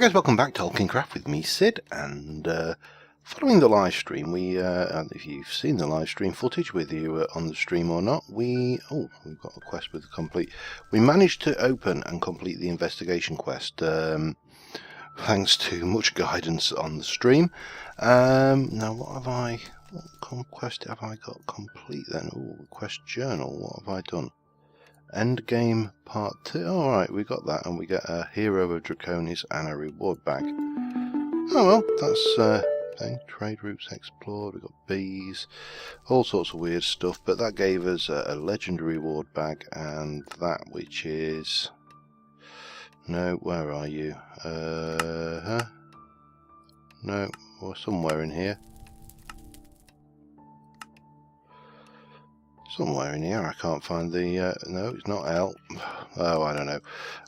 guys, welcome back to Tolkien Craft with me, Sid, and following the live stream, and if you've seen the live stream footage, whether you were on the stream or not, we've got a quest with complete. We managed to open and complete the investigation quest, thanks to much guidance on the stream. Now, what quest have I got complete then? Oh, quest journal, what have I done? End game part 2. Alright, we got that, and we get a Hero of Draconis and a reward bag. Oh well, that's thing. Trade routes explored, we got bees, all sorts of weird stuff, but that gave us a legendary reward bag, and that which is... No, where are you? No, or somewhere in here. Somewhere in here, I can't find the, no, it's not L. Oh, I don't know.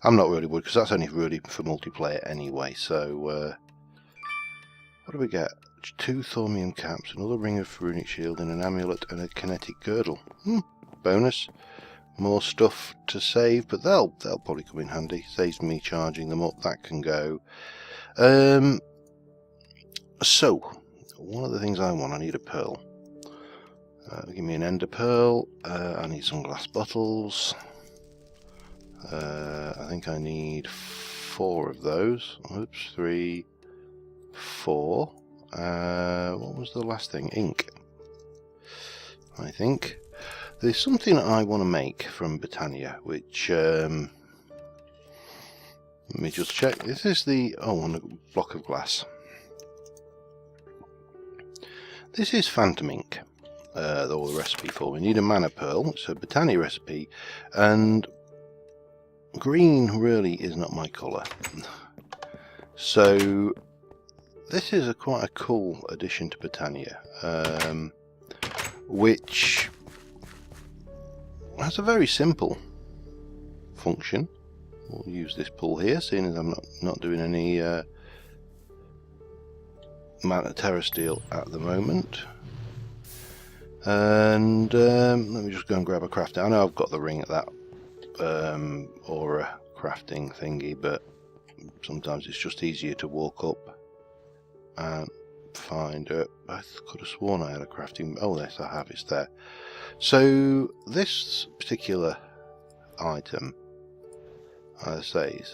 I'm not really worried, because that's only really for multiplayer anyway, so, what do we get? 2 Thormium caps, another ring of runic shield, and an amulet, and a kinetic girdle. Bonus. More stuff to save, but they'll probably come in handy. Saves me charging them up, that can go. So, one of the things I want, I need a pearl. Give me an ender pearl. I need some glass bottles. I think I need 4 of those. Oops, 3, 4. What was the last thing? Ink. I think there's something I want to make from Britannia, which let me just check. This is the a block of glass. This is phantom ink. Or the recipe for. We need a mana pearl. It's a Britannia recipe, and green really is not my colour. So this is quite a cool addition to Britannia, which has a very simple function. We'll use this pull here, seeing as I'm not doing any mana terra steel at the moment. And let me just go and grab a crafting. I know I've got the ring at that aura crafting thingy, but sometimes it's just easier to walk up and find it. I could have sworn I had a crafting. Oh, yes, I have. It's there. So this particular item, I say, is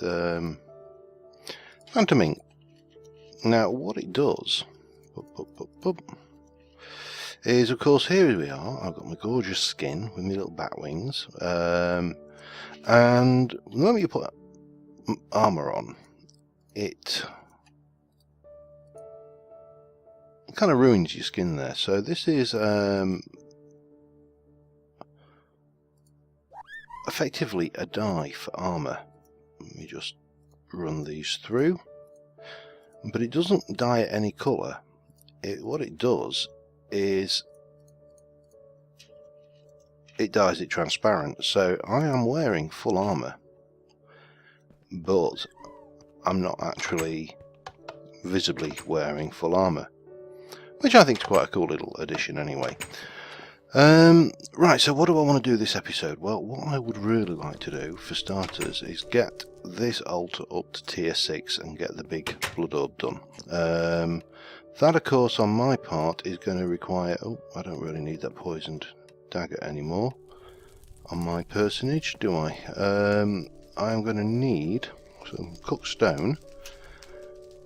phantom ink. Now, what it does is, of course, here we are. I've got my gorgeous skin with my little bat wings, and the moment you put armour on, it kind of ruins your skin there. So this is effectively a dye for armour. Let me just run these through, but it doesn't dye it any colour. What it does is it dyes it transparent. So I am wearing full armour, but I'm not actually visibly wearing full armour, which I think is quite a cool little addition anyway. Right, so what do I want to do this episode? Well, what I would really like to do, for starters, is get this altar up to tier 6 and get the big blood orb done. That, of course, on my part is going to require... Oh, I don't really need that poisoned dagger anymore on my personage, do I? I am going to need some cooked stone.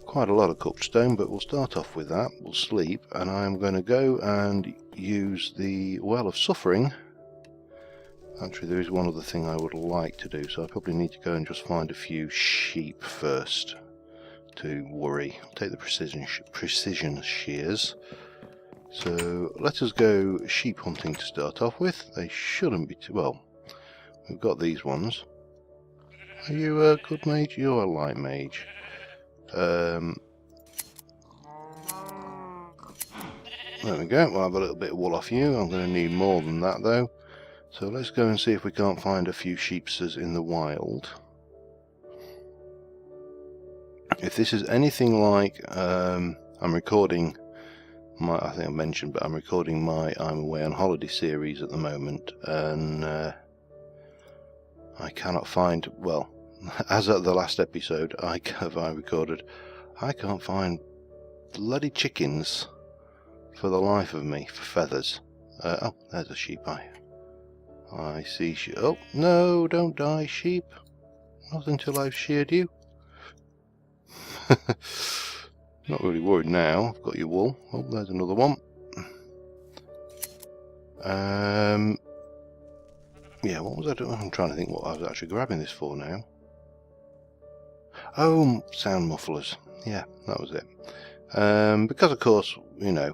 Quite a lot of cooked stone, but we'll start off with that. We'll sleep, and I am going to go and use the Well of Suffering. Actually, there is one other thing I would like to do, so I probably need to go and just find a few sheep first to worry. I'll take the precision shears. So let us go sheep hunting to start off with. They shouldn't be too... Well, we've got these ones. Are you a good mage? You're a light mage. There we go. Well, I've got a little bit of wool off you. I'm going to need more than that though. So let's go and see if we can't find a few sheepsters in the wild. If this is anything like, I'm recording my, I think I mentioned, but I'm recording my I'm Away on Holiday series at the moment, and I cannot find, well, as at the last episode I recorded, I can't find bloody chickens for the life of me, for feathers. Oh, there's a sheep. I see sheep. Oh, no, don't die, sheep. Not until I've sheared you. Not really worried now. I've got your wool. Oh, there's another one. Yeah, what was I doing? I'm trying to think what I was actually grabbing this for now. Oh, sound mufflers. Yeah, that was it. Because of course, you know,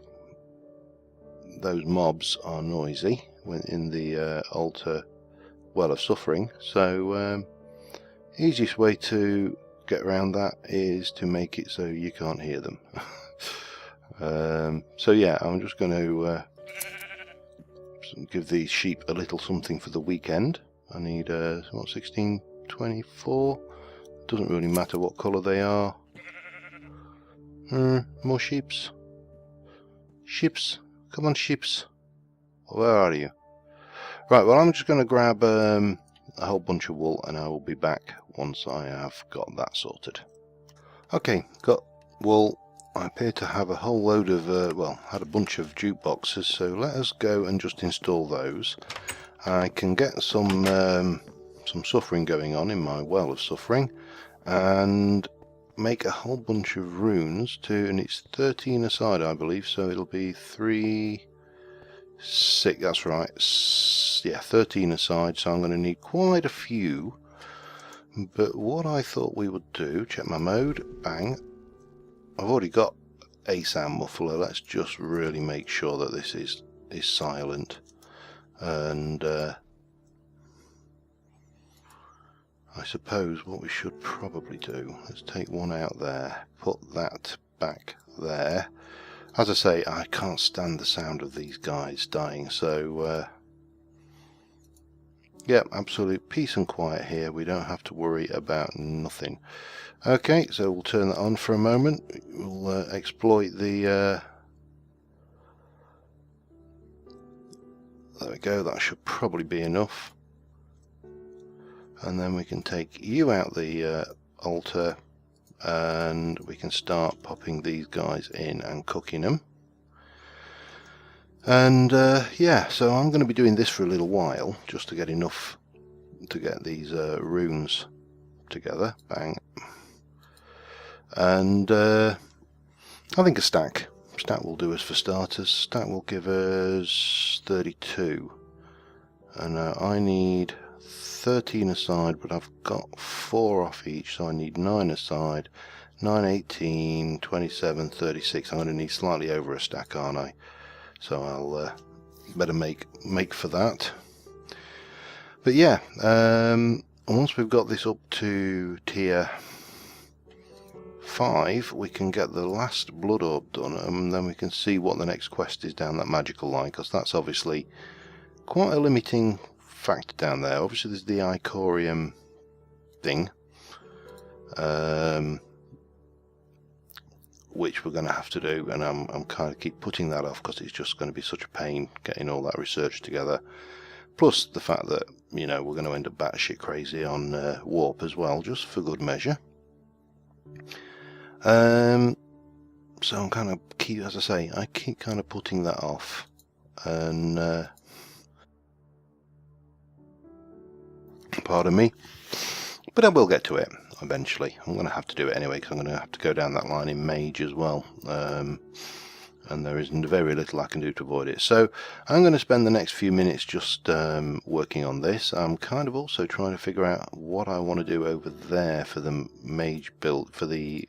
those mobs are noisy when in the altar well of suffering. So easiest way to get around that is to make it so you can't hear them. So yeah, I'm just going to give these sheep a little something for the weekend. I need what, 1624. Doesn't really matter what colour they are. More sheeps. Sheeps, come on, sheeps. Where are you? Right, well, I'm just going to grab a whole bunch of wool, and I will be back once I have got that sorted. Okay, got wool. I appear to have a whole load of, well, had a bunch of jukeboxes, so let us go and just install those. I can get some suffering going on in my well of suffering, and make a whole bunch of runes too, and it's 13 aside, I believe, so it'll be 3, 6, that's right, yeah, 13 aside, so I'm going to need quite a few. But what I thought we would do, check my mode, bang, I've already got a sound muffler. Let's just really make sure that this is silent. And I suppose what we should probably do, let's take one out there, put that back there. As I say, I can't stand the sound of these guys dying, so yeah, absolute peace and quiet here. We don't have to worry about nothing. Okay, so we'll turn that on for a moment. We'll exploit the there we go, that should probably be enough. And then we can take you out the altar, and we can start popping these guys in and cooking them. And yeah, so I'm going to be doing this for a little while, just to get enough to get these runes together. Bang. And I think a stack will do us for starters. Stack will give us 32, and I need 13 aside, but I've got 4 off each, so I need 9 aside. 9, 18, 27, 36. I'm going to need slightly over a stack, aren't I? So I'll better make for that. But yeah, once we've got this up to tier 5, we can get the last blood orb done, and then we can see what the next quest is down that magical line, because that's obviously quite a limiting factor down there. Obviously there's the Icorium thing, which we're going to have to do, and I'm kind of keep putting that off because it's just going to be such a pain getting all that research together. Plus the fact that, you know, we're going to end up batshit crazy on warp as well, just for good measure. So I'm kind of as I say, I keep kind of putting that off, and pardon me, but I will get to it eventually. I'm going to have to do it anyway, because I'm going to have to go down that line in Mage as well, and there isn't very little I can do to avoid it. So I'm going to spend the next few minutes just working on this. I'm kind of also trying to figure out what I want to do over there for the Mage build, for the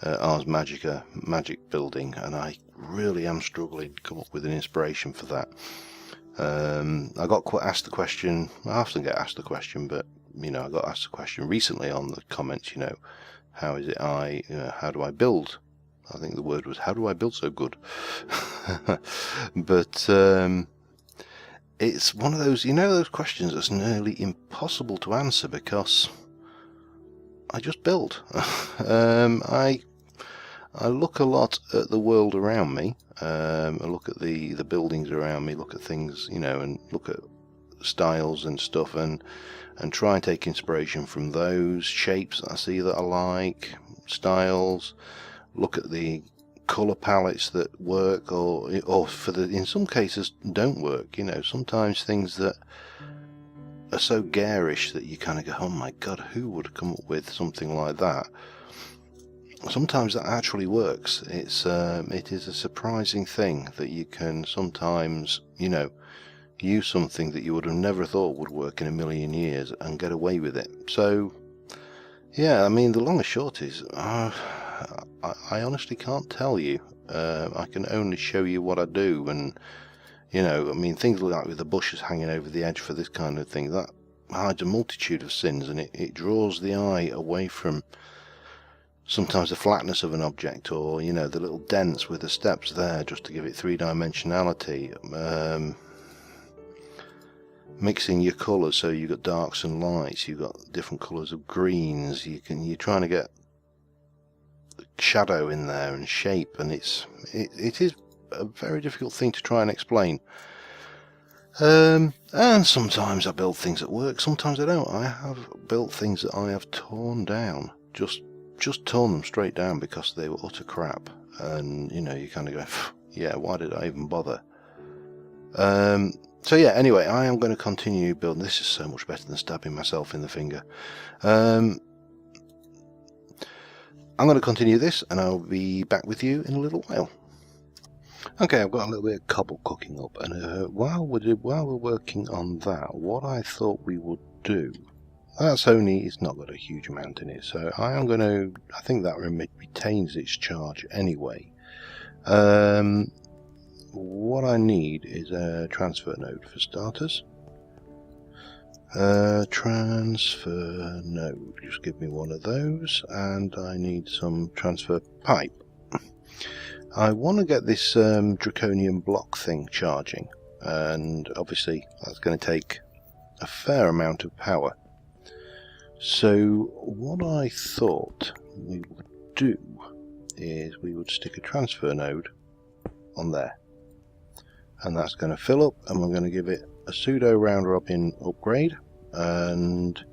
Ars Magica magic building, and I really am struggling to come up with an inspiration for that. I got asked the question, I often get asked the question, but you know, I got asked the question recently on the comments, you know, how is it how do I build? I think the word was, how do I build so good? But it's one of those, you know, those questions that's nearly impossible to answer, because I just build. I look a lot at the world around me. I look at the buildings around me, look at things, you know, and look at styles and stuff, and try and take inspiration from those shapes that I see that I like, styles. Look at the colour palettes that work, or in some cases don't work. You know, sometimes things that are so garish that you kind of go, oh my god, who would come up with something like that? Sometimes that actually works. It is a surprising thing that you can sometimes, you know, use something that you would have never thought would work in a million years and get away with it. So yeah, I mean, the long and short is, I honestly can't tell you. I can only show you what I do, and you know, I mean, things like with the bushes hanging over the edge for this kind of thing, that hides a multitude of sins, and it draws the eye away from sometimes the flatness of an object, or you know, the little dents with the steps there just to give it three-dimensionality. Mixing your colours, so you've got darks and lights, you've got different colours of greens, you're trying to get shadow in there and shape, and it is a very difficult thing to try and explain. And sometimes I build things that work, sometimes I don't. I have built things that I have torn down, just torn them straight down because they were utter crap, and you know, you kind of go, yeah, why did I even bother? So yeah, anyway, I am going to continue building. This is so much better than stabbing myself in the finger. I'm going to continue this, and I'll be back with you in a little while. Okay, I've got a little bit of cobble cooking up, and while we're working on that, what I thought we would do, it's not got a huge amount in it, so I think that retains its charge anyway. What I need is a transfer node for starters. Transfer node, just give me one of those, and I need some transfer pipe. I want to get this draconian block thing charging, and obviously that's going to take a fair amount of power. So what I thought we would do is we would stick a transfer node on there, and that's going to fill up, and we're going to give it a pseudo round robin upgrade, and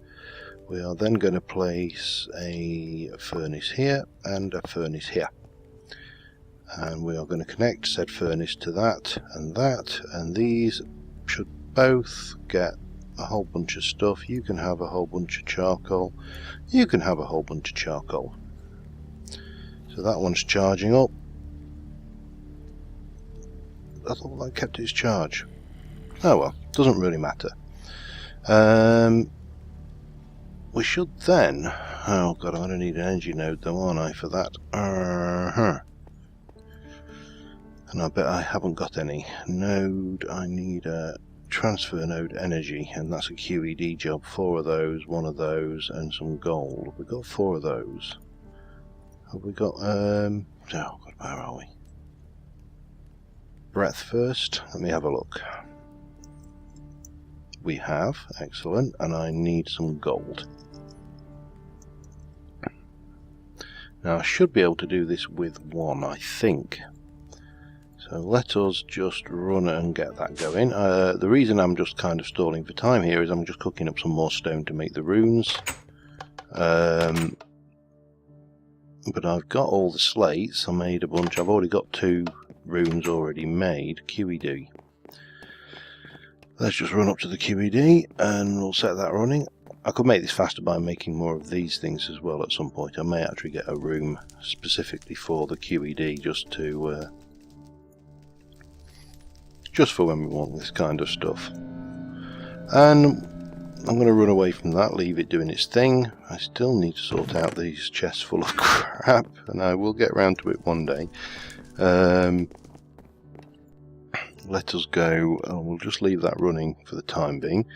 we are then going to place a furnace here and a furnace here, and we are going to connect said furnace to that, and these should both get a whole bunch of stuff. You can have a whole bunch of charcoal, you can have a whole bunch of charcoal. So that one's charging up. I thought that kept its charge. Oh well, doesn't really matter. We should then, oh god, I'm going to need an energy node though, aren't I, for that? And I bet I haven't got any. Node, I need a transfer node energy, and that's a QED job. 4 of those, 1 of those, and some gold. We've got 4 of those. Have we got, oh god, where are we? Breadth first, let me have a look. We have, excellent, and I need some gold. Now I should be able to do this with 1, I think. So let us just run and get that going. The reason I'm just kind of stalling for time here is I'm just cooking up some more stone to make the runes. But I've got all the slates. I made a bunch. I've already got 2 runes already made. QED. Let's just run up to the QED and we'll set that running. I could make this faster by making more of these things as well at some point. I may actually get a room specifically for the QED just for when we want this kind of stuff. And I'm going to run away from that, leave it doing its thing. I still need to sort out these chests full of crap, and I will get round to it one day. Let us go, and we'll just leave that running for the time being.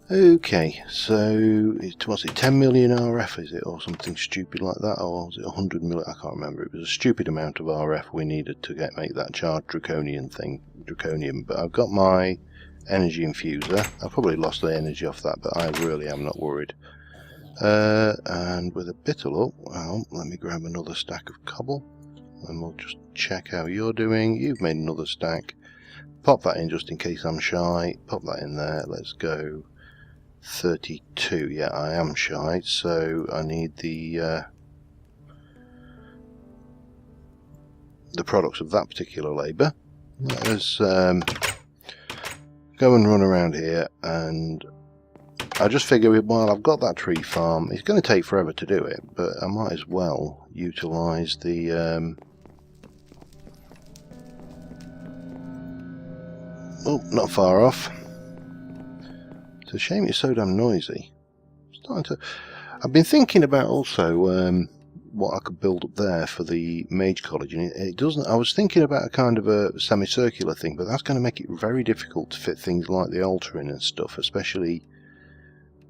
Okay, so what's it, 10 million RF is it, or something stupid like that, or was it 100 million? I can't remember. It was a stupid amount of RF we needed to make that charged draconian thing, but I've got my energy infuser. I've probably lost the energy off that, but I really am not worried. And with a bit of luck, well, let me grab another stack of cobble, and we'll just check how you're doing. You've made another stack. pop that in just in case I'm shy. Pop that in there. Let's go 32. Yeah, I am shy, so I need the products of that particular labour. Let us go and run around here, and I just figure while I've got that tree farm, it's going to take forever to do it, but I might as well utilise the oh, not far off. It's a shame it's so damn noisy. I've been thinking about also what I could build up there for the Mage College, and it doesn't. I was thinking about a kind of a semicircular thing, but that's going to make it very difficult to fit things like the altar in and stuff, especially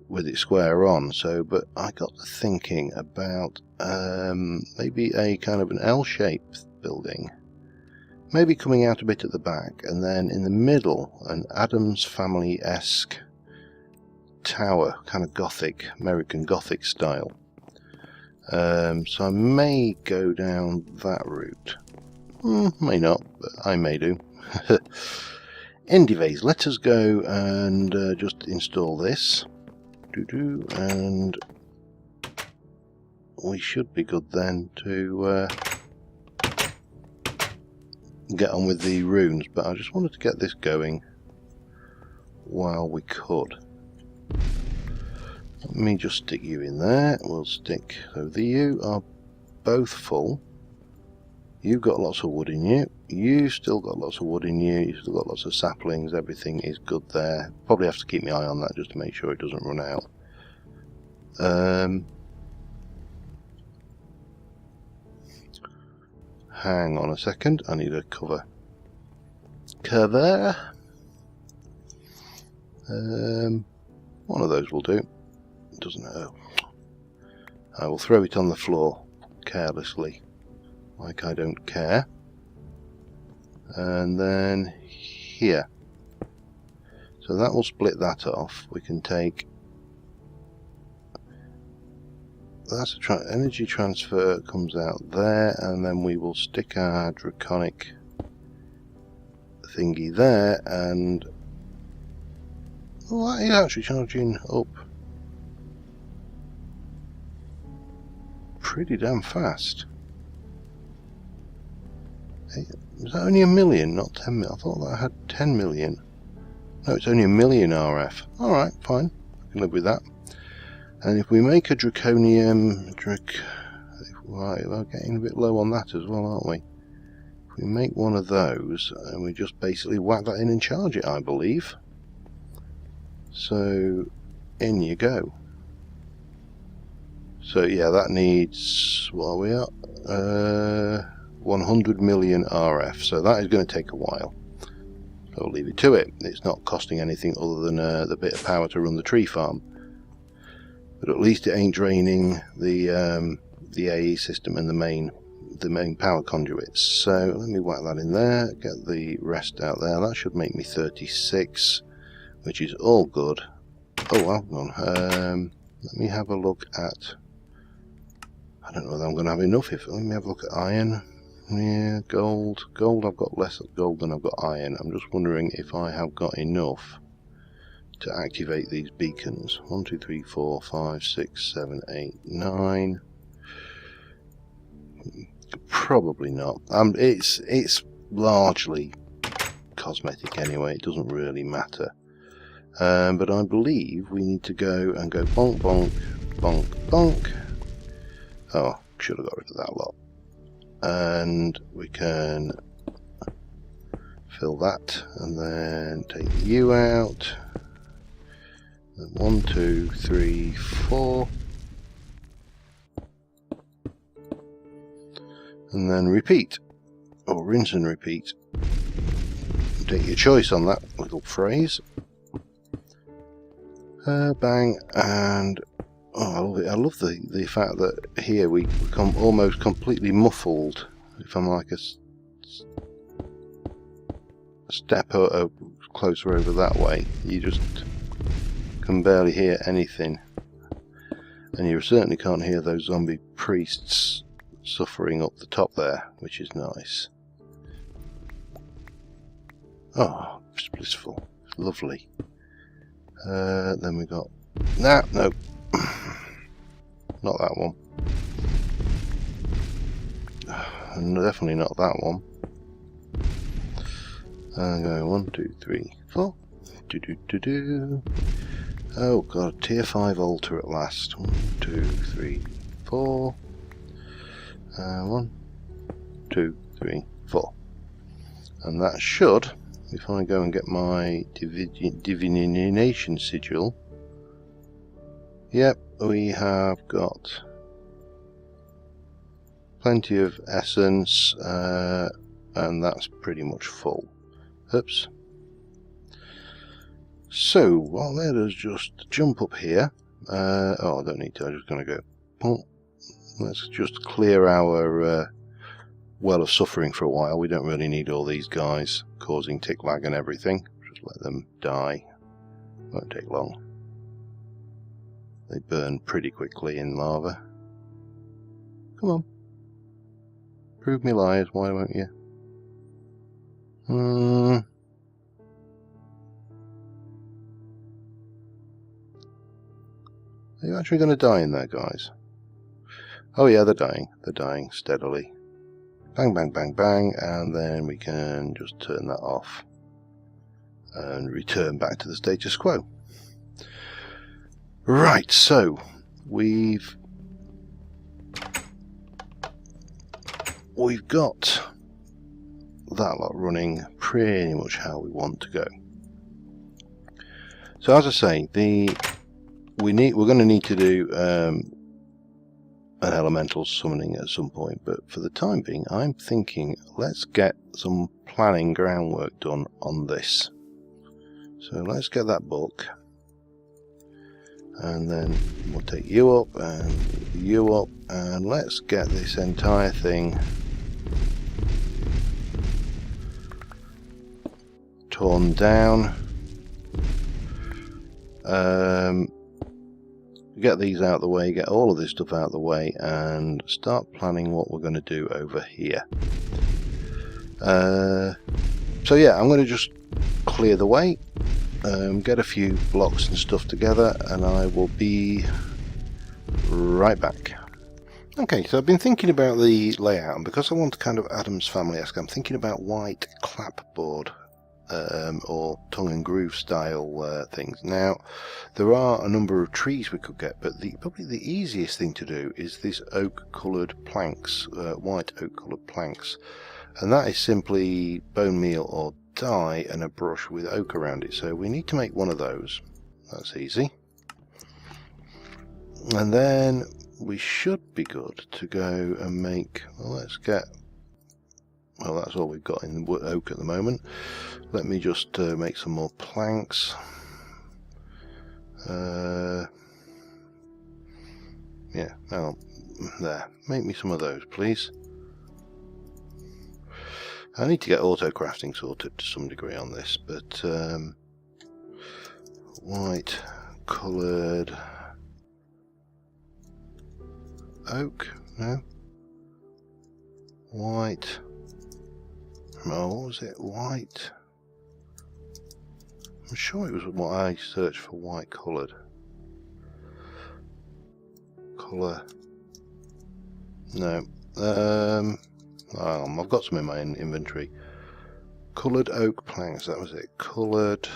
with it square on. So, but I got to thinking about maybe a kind of an L-shaped building, maybe coming out a bit at the back, and then in the middle an Addams Family-esque tower, kind of Gothic, American Gothic style. So I may go down that route. May not, but I may do. Anyways, let us go and just install this. And we should be good then to get on with the runes, but I just wanted to get this going while we could. Let me just stick you in there. We'll stick, so you are both full. You've got lots of wood in you. You've still got lots of wood in you. You've still got lots of saplings. Everything is good there. Probably have to keep my eye on that just to make sure it doesn't run out. Hang on a second. I need a cover. One of those will do. It doesn't hurt. I will throw it on the floor carelessly, like I don't care. And then here. So that will split that off. We can take. That's a energy transfer comes out there, and then we will stick our draconic thingy there, and oh, that is actually charging up pretty damn fast. Is that only 1 million, not 10 million? I thought that had 10 million. No, it's only 1 million RF. Alright, fine. I can live with that. And if we make a draconium... Right, we're getting a bit low on that as well, aren't we? If we make one of those, and we just basically whack that in and charge it, I believe. So, in you go. So yeah, that needs, what are we at? 100 million RF, so that is going to take a while. So I'll leave it to it. It's not costing anything other than the bit of power to run the tree farm. But at least it ain't draining the AE system and the main power conduits. So let me whack that in there, get the rest out there. That should make me 36, which is all good. Oh, hang on. Let me have a look at. I don't know whether I'm going to have enough. Let me have a look at iron. Yeah, gold. Gold, I've got less gold than I've got iron. I'm just wondering if I have got enough to activate these beacons. 1, 2, 3, 4, 5, 6, 7, 8, 9. Probably not. It's largely cosmetic anyway. It doesn't really matter. But I believe we need to go and go bonk, bonk, bonk, bonk. Oh, should have got rid of that lot. And we can fill that, and then take you out. Then 1, 2, 3, 4. And then repeat, or rinse and repeat. Take your choice on that little phrase. Bang, and oh, I love it. I love the fact that here we become almost completely muffled. If I'm like a step closer over that way, you just can barely hear anything. And you certainly can't hear those zombie priests suffering up the top there, which is nice. Oh. blissful, lovely. Then we got no, not that one. Definitely not that one. Going 1, 2, 3, 4. Oh god, tier 5 altar at last. 1, 2, 3, 4. 1, 2, 3, 4. And that should, if I go and get my divination sigil, yep, we have got plenty of essence, and that's pretty much full. Oops. So, well, let us just jump up here. Oh, I don't need to, I'm just going to go. Oh, let's just clear our well of suffering for a while. We don't really need all these guys causing tick lag and everything. Just let them die. Won't take long. They burn pretty quickly in lava. Come on. Prove me liars, why won't you? Are you actually going to die in there, guys? Oh yeah, they're dying. They're dying steadily. Bang, bang, bang, bang, and then we can just turn that off and return back to the status quo. Right, so we've got that lot running pretty much how we want to go. So as I say, we're going to need to do an elemental summoning at some point, but for the time being I'm thinking let's get some planning groundwork done on this. So let's get that book, and then we'll take you up and let's get this entire thing torn down. Get these out of the way, get all of this stuff out of the way, and start planning what we're going to do over here. So yeah, I'm going to just clear the way, get a few blocks and stuff together, and I will be right back. Okay, so I've been thinking about the layout, and because I want kind of Adam's Family-esque, I'm thinking about white clapboard. Or tongue and groove style things. Now, there are a number of trees we could get, but probably the easiest thing to do is this oak coloured planks, white oak coloured planks, and that is simply bone meal or dye and a brush with oak around it. So we need to make one of those. That's easy. And then we should be good to go and make, well, let's get, well, that's all we've got in the oak at the moment. Let me just make some more planks. Yeah, now there. Make me some of those, please. I need to get auto crafting sorted to some degree on this, but white coloured oak, no? White. Oh, what was it? White. I'm sure it was what I searched for, white coloured. Colour. No. I've got some in my inventory. Coloured oak planks, that was it. Coloured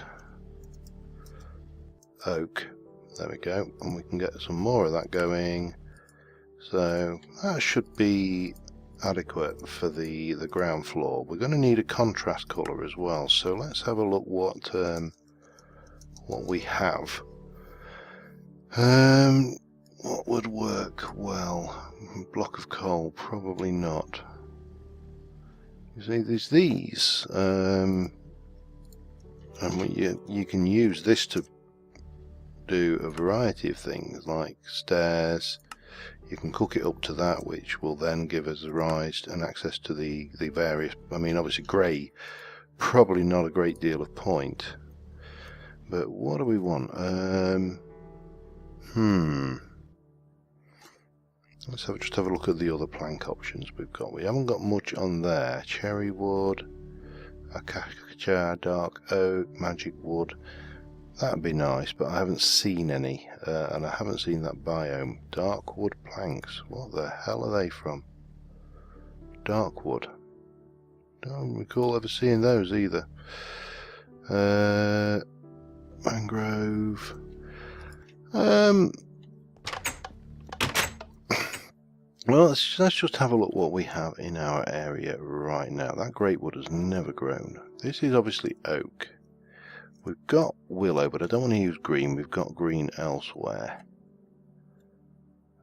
oak. There we go. And we can get some more of that going. So that should be adequate for the ground floor. We're going to need a contrast colour as well, so let's have a look what we have. What would work well? Block of coal, probably not. You see, there's these, and you can use this to do a variety of things like stairs. You can cook it up to that, which will then give us a rise and access to the various, I mean obviously grey, probably not a great deal of point, but what do we want? Let's just have a look at the other plank options we've got. We haven't got much on there. Cherry wood, Pitcher, dark oak, magic wood. That'd be nice, but I haven't seen any, and I haven't seen that biome. Dark wood planks. What the hell are they from? Dark wood. Don't recall ever seeing those either. Mangrove. Well, let's just have a look what we have in our area right now. That great wood has never grown. This is obviously oak. We've got willow, but I don't want to use green. We've got green elsewhere.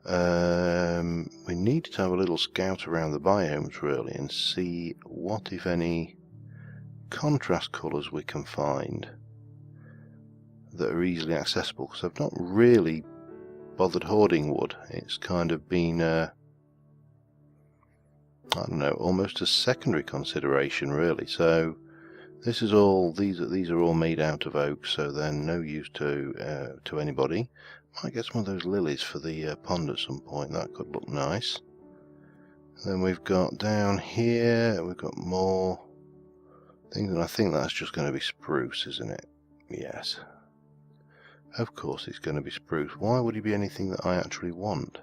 We need to have a little scout around the biomes really and see what, if any, contrast colours we can find that are easily accessible, because I've not really bothered hoarding wood. It's kind of been I don't know, almost a secondary consideration really. So this is all, these are all made out of oak, so they're no use to anybody. Might get some of those lilies for the pond at some point. That could look nice. Then we've got down here, we've got more things, and I think that's just going to be spruce, isn't it? Yes. Of course it's going to be spruce. Why would it be anything that I actually want?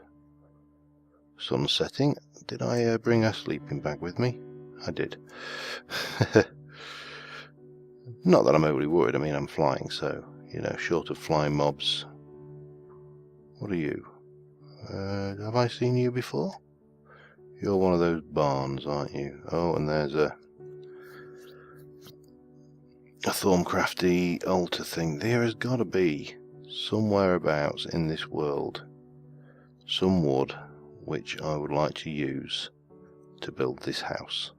Sun setting. Did I bring a sleeping bag with me? I did. Not that I'm overly worried. I mean, I'm flying, so, you know, short of flying mobs. What are you? Have I seen you before? You're one of those barns, aren't you? Oh, and there's a Thorncrafty altar thing. There has got to be somewhere abouts in this world some wood which I would like to use to build this house.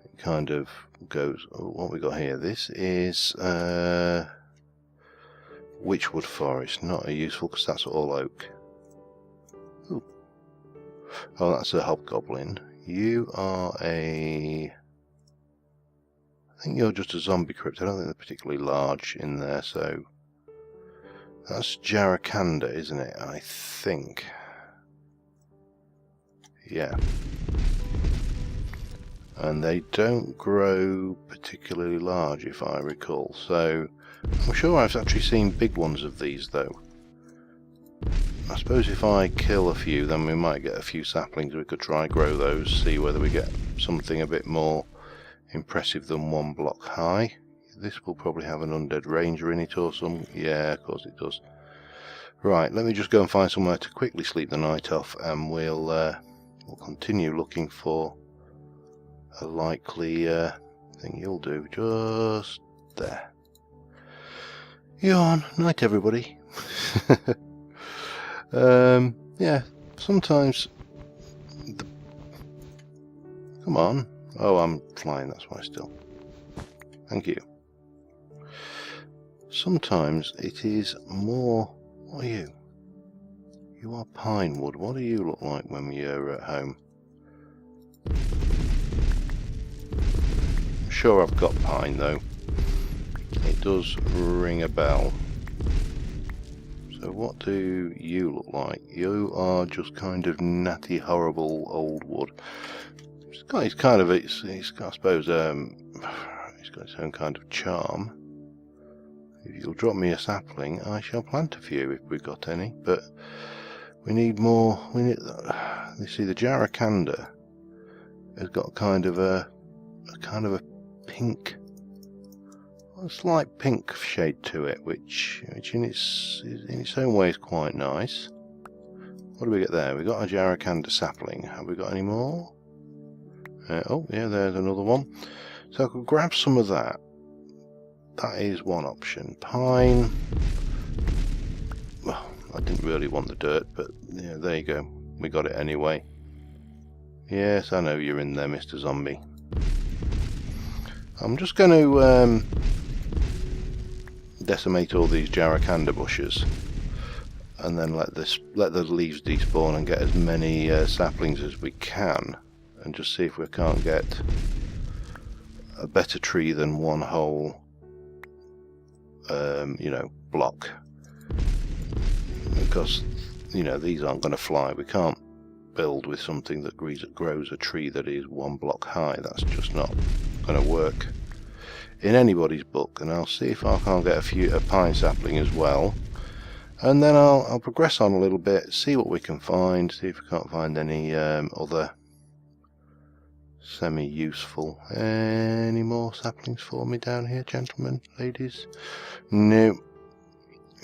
It kind of goes, oh, what we got here? This is Witchwood Forest. Not useful because that's all oak. Ooh. Oh, that's a hobgoblin. You are a... I think you're just a zombie crypt. I don't think they're particularly large in there, so... That's Jarakanda, isn't it? I think. Yeah. And they don't grow particularly large, if I recall. So, I'm sure I've actually seen big ones of these, though. I suppose if I kill a few, then we might get a few saplings. We could try grow those, see whether we get something a bit more impressive than 1 block high. This will probably have an undead ranger in it or some. Yeah, of course it does. Right, let me just go and find somewhere to quickly sleep the night off, and we'll continue looking for a likely thing. You'll do just there. Yawn. Night, everybody. Yeah, sometimes come on. Oh, I'm flying, that's why still. Thank you. Sometimes it is more... What are you? You are pine wood. What do you look like when you're at home? I'm sure I've got pine though. It does ring a bell. So what do you look like? You are just kind of natty, horrible old wood. It's kind of, it's I suppose, it's got its own kind of charm. If you'll drop me a sapling, I shall plant a few if we've got any. But we need more. We need. You see, the Jarakanda has got kind of a pink, a slight pink shade to it, which in its own way is quite nice. What do we get there? We got a Jarakanda sapling. Have we got any more? Oh yeah, there's another one. So I could grab some of that. That is one option. Pine. Well, I didn't really want the dirt, but yeah, there you go. We got it anyway. Yes, I know you're in there, Mr. Zombie. I'm just going to decimate all these Jarakanda bushes, and then let the leaves despawn and get as many saplings as we can, and just see if we can't get a better tree than one whole, you know, block. Because, you know, these aren't going to fly. We can't build with something that grows a tree that is 1 block high. That's just not going to work. in anybody's book, and I'll see if I can't get a pine sapling as well. And then I'll progress on a little bit, see what we can find, see if we can't find any other semi-useful. Any more saplings for me down here, gentlemen, ladies? No.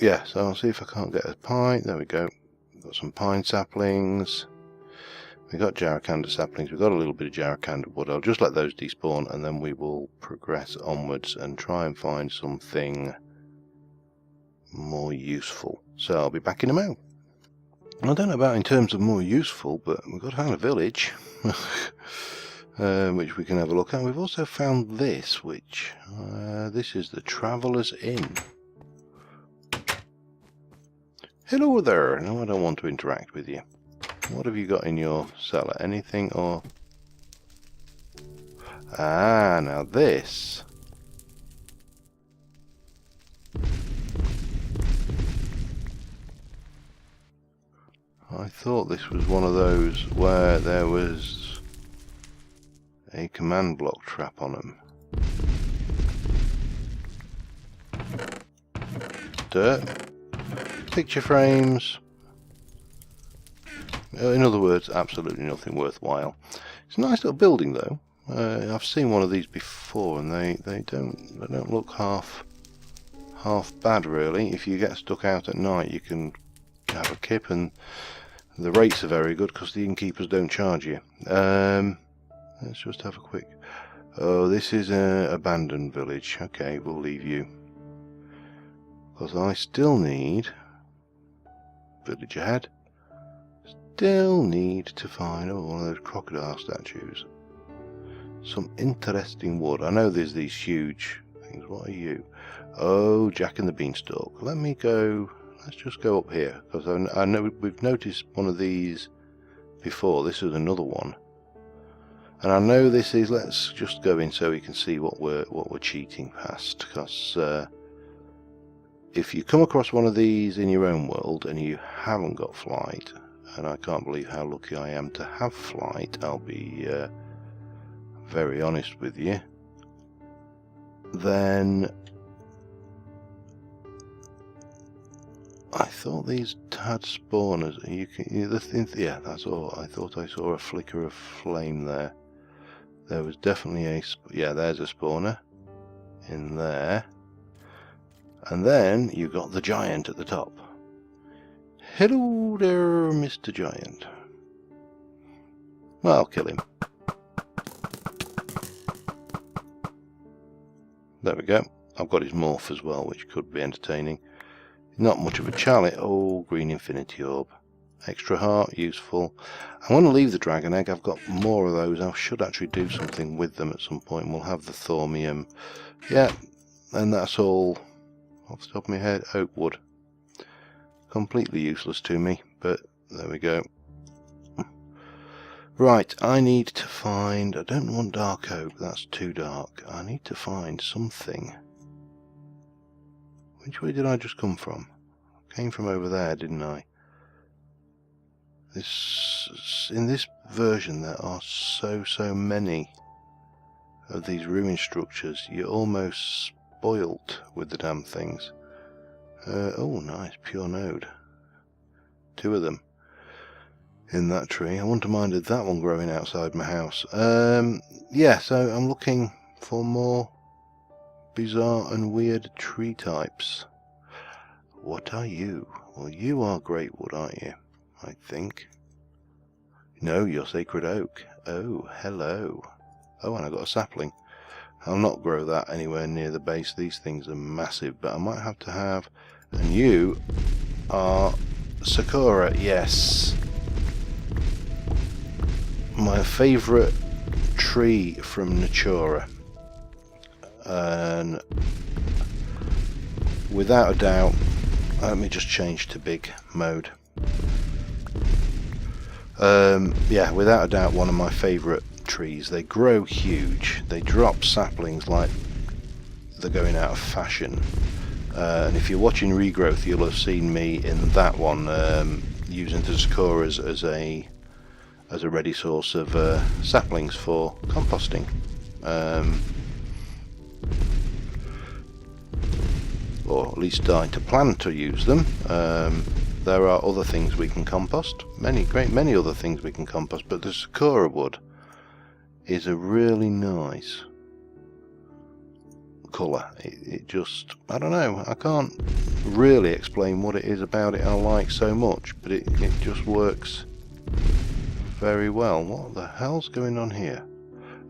Yeah, so I'll see if I can't get a pine. There we go. Got some pine saplings. We got Jarracanda saplings. We've got a little bit of Jarracanda wood. I'll just let those despawn, and then we will progress onwards and try and find something more useful. So I'll be back in a moment. I don't know about in terms of more useful, but we've got to find a village, which we can have a look at. We've also found this, which this is the Traveller's Inn. Hello there. No, I don't want to interact with you. What have you got in your cellar? Anything or... Ah, now this. I thought this was one of those where there was a command block trap on them. Dirt. Picture frames. In other words, absolutely nothing worthwhile. It's a nice little building though. I've seen one of these before, and they don't look half bad really. If you get stuck out at night, you can have a kip, and the rates are very good because the innkeepers don't charge you. Let's just have a quick... Oh, this is an abandoned village. Okay, we'll leave you. Because I still need... Village ahead. Still need to find one of those crocodile statues. Some interesting wood. I know there's these huge things. What are you? Oh, Jack and the Beanstalk. Let me go... Let's just go up here, because I know we've noticed one of these before. This is another one, and I know this is. Let's just go in so we can see what we're cheating past. Because if you come across one of these in your own world and you haven't got flight, and I can't believe how lucky I am to have flight, I'll be very honest with you, then I thought these had spawners. Yeah, that's all. I thought I saw a flicker of flame there. There was definitely a... Yeah, there's a spawner in there. And then you got the giant at the top. Hello there, Mr. Giant. Well, I'll kill him. There we go. I've got his morph as well, which could be entertaining. Not much of a challenge. Oh, green infinity orb. Extra heart, useful. I want to leave the dragon egg. I've got more of those. I should actually do something with them at some point. We'll have the thormium. Yeah, and that's all off the top of my head. Oak wood. Completely useless to me, but there we go. Right, I need to find... I don't want dark oak. That's too dark. I need to find something. Which way did I just come from? I came from over there, didn't I? In this version there are so many of these ruin structures. You're almost spoilt with the damn things. Oh nice, pure node. 2 of them in that tree. I wouldn't have minded that one growing outside my house. Yeah, so I'm looking for more bizarre and weird tree types. What are you? Well, you are great wood, aren't you? I think. No, you're sacred oak. Oh, hello. Oh, and I got a sapling. I'll not grow that anywhere near the base. These things are massive, but I might have to have... And you are Sakura, yes. My favourite tree from Natura. And without a doubt, let me just change to big mode. Yeah, without a doubt, one of my favourite trees. They grow huge. They drop saplings like they're going out of fashion. And if you're watching Regrowth, you'll have seen me in that one using the Sakuras as a ready source of saplings for composting. or at least starting to plan to use them. There are other things we can compost, many other things we can compost, but the sakura wood is a really nice colour. It just, I don't know, I can't really explain what it is about it I like so much, but it just works very well. What the hell's going on here?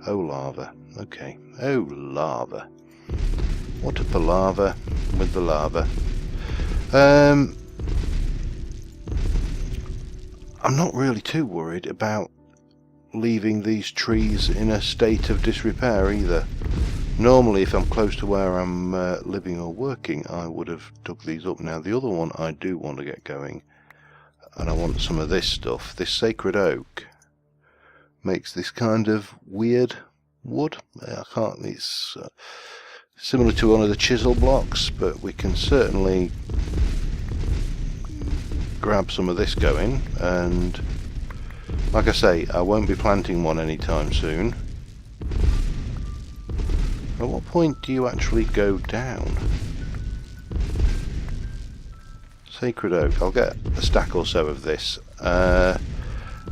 Oh, lava. Okay. Oh, lava. What a palaver with the lava. I'm not really too worried about leaving these trees in a state of disrepair either. Normally, if I'm close to where I'm living or working, I would have dug these up. Now, the other one I do want to get going, and I want some of this stuff. This sacred oak makes this kind of weird wood. It's similar to one of the chisel blocks, but we can certainly grab some of this going. And like I say, I won't be planting one anytime soon. At what point do you actually go down? Sacred oak. I'll get a stack or so of this.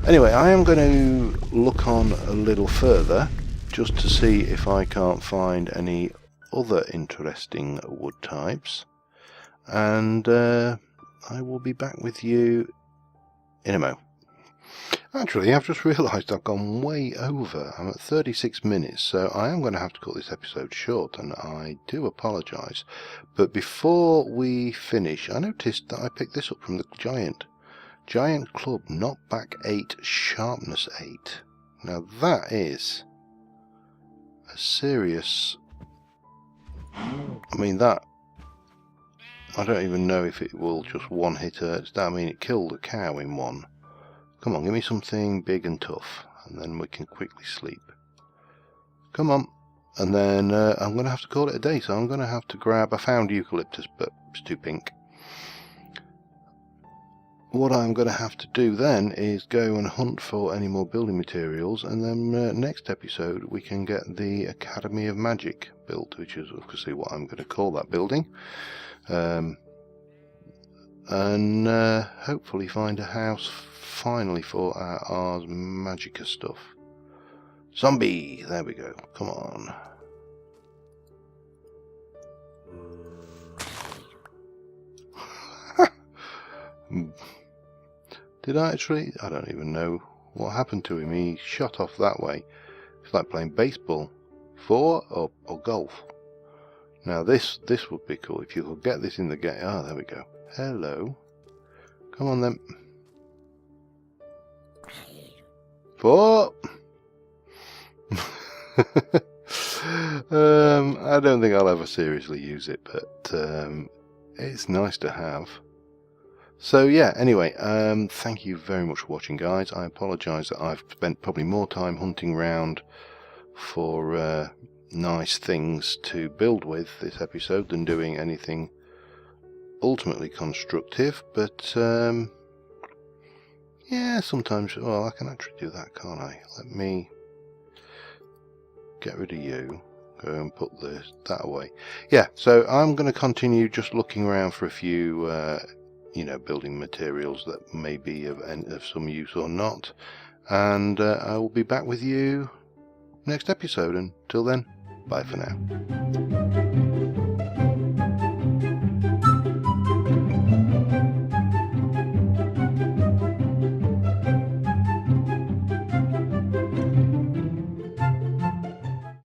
Anyway, I am going to look on a little further just to see if I can't find any other interesting wood types. And I will be back with you in a mo. Actually, I've just realised I've gone way over. I'm at 36 minutes, so I am going to have to cut this episode short, and I do apologise. But before we finish, I noticed that I picked this up from the Giant Club, Knockback 8, Sharpness 8. Now that is a serious... I mean, that... I don't even know if it will just one-hit her. I mean, it killed a cow in one. Come on, give me something big and tough, and then we can quickly sleep. Come on. And then I'm going to have to call it a day, so I'm going to have to grab... I found eucalyptus, but it's too pink. What I'm going to have to do then is go and hunt for any more building materials, and then next episode we can get the Academy of Magic built, which is obviously what I'm going to call that building. And hopefully find a house finally for our Ars Magica stuff. Zombie! There we go. Come on. Did I actually? I don't even know what happened to him. He shot off that way. It's like playing baseball. Or golf. Now this would be cool if you could get this in the game. Ah, there we go. Hello. Come on then. 4. I don't think I'll ever seriously use it, but it's nice to have. So yeah, anyway, thank you very much for watching, guys. I apologise that I've spent probably more time hunting around for nice things to build with this episode than doing anything ultimately constructive, but yeah, sometimes, well, I can actually do that, can't I? Let me get rid of you, go and put that away. Yeah, so I'm going to continue just looking around for a few building materials that may be of some use or not, and I will be back with you next episode. Until then, bye for now.